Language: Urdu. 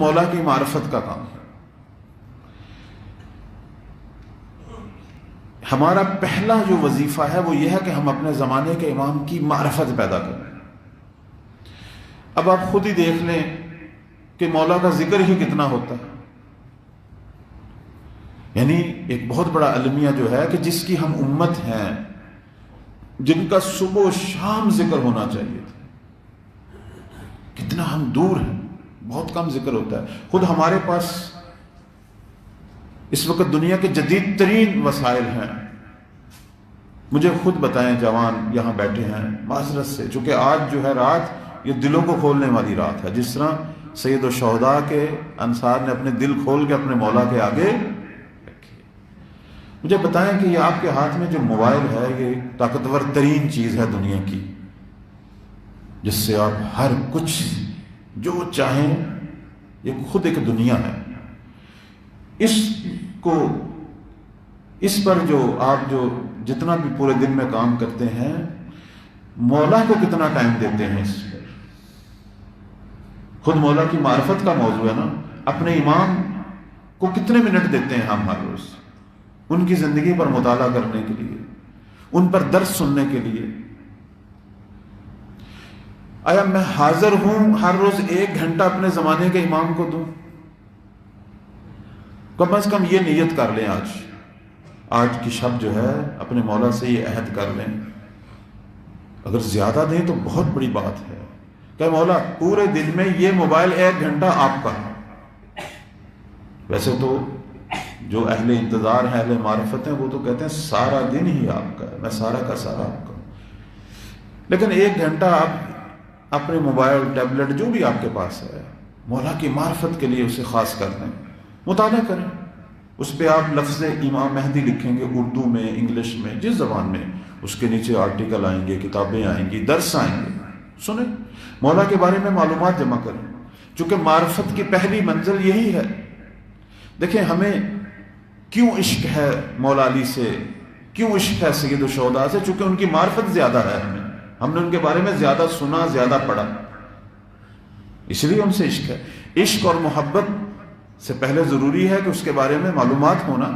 مولا کی معرفت کا کام ہے۔ ہمارا پہلا جو وظیفہ ہے وہ یہ ہے کہ ہم اپنے زمانے کے امام کی معرفت پیدا کریں۔ اب آپ خود ہی دیکھ لیں کہ مولا کا ذکر ہی کتنا ہوتا ہے، یعنی ایک بہت بڑا المیہ جو ہے کہ جس کی ہم امت ہیں، جن کا صبح و شام ذکر ہونا چاہیے تھا، کتنا ہم دور ہیں، بہت کم ذکر ہوتا ہے۔ خود ہمارے پاس اس وقت دنیا کے جدید ترین وسائل ہیں۔ مجھے خود بتائیں، جوان یہاں بیٹھے ہیں، معذرت سے، چونکہ آج جو ہے رات یہ دلوں کو کھولنے والی رات ہے، جس طرح سید الشہداء کے انصار نے اپنے دل کھول کے اپنے مولا کے آگے رکھے۔ مجھے بتائیں کہ یہ آپ کے ہاتھ میں جو موبائل ہے، یہ طاقتور ترین چیز ہے دنیا کی، جس سے آپ ہر کچھ جو چاہیں، یہ خود ایک دنیا ہے۔ اس پر جو آپ جو جتنا بھی پورے دن میں کام کرتے ہیں، مولا کو کتنا ٹائم دیتے ہیں اس پر؟ خود مولا کی معرفت کا موضوع ہے نا۔ اپنے امام کو کتنے منٹ دیتے ہیں ہم ہر روز ان کی زندگی پر مطالعہ کرنے کے لیے، ان پر درس سننے کے لیے؟ آیا میں حاضر ہوں ہر روز 1 گھنٹہ اپنے زمانے کے امام کو دوں؟ کم از کم یہ نیت کر لیں، آج کی شب جو ہے اپنے مولا سے یہ عہد کر لیں۔ اگر زیادہ دیں تو بہت بڑی بات ہے کہ مولا پورے دن میں یہ موبائل 1 گھنٹہ آپ کا ہے۔ ویسے تو جو اہل انتظار ہیں، اہل معرفت ہیں، وہ تو کہتے ہیں سارا دن ہی آپ کا ہے، میں سارا کا سارا آپ کا ہوں۔ لیکن 1 گھنٹہ آپ اپنے موبائل، ٹیبلٹ، جو بھی آپ کے پاس ہے، مولا کی معرفت کے لیے اسے خاص کر دیں، مطالعہ کریں۔ اس پہ آپ لفظ امام مہدی لکھیں گے، اردو میں، انگلش میں، جس زبان میں، اس کے نیچے آرٹیکل آئیں گے، کتابیں آئیں گی، درس آئیں گے، سنیں، مولا کے بارے میں معلومات جمع کریں، چونکہ معرفت کی پہلی منزل یہی ہے۔ دیکھیں ہمیں کیوں عشق ہے مولا علی سے، کیوں عشق ہے سید الشہداء سے؟ چونکہ ان کی معرفت زیادہ ہے، ہم نے ان کے بارے میں زیادہ سنا، زیادہ پڑھا، اس لیے ان سے عشق ہے۔ عشق اور محبت سے پہلے ضروری ہے کہ اس کے بارے میں معلومات ہونا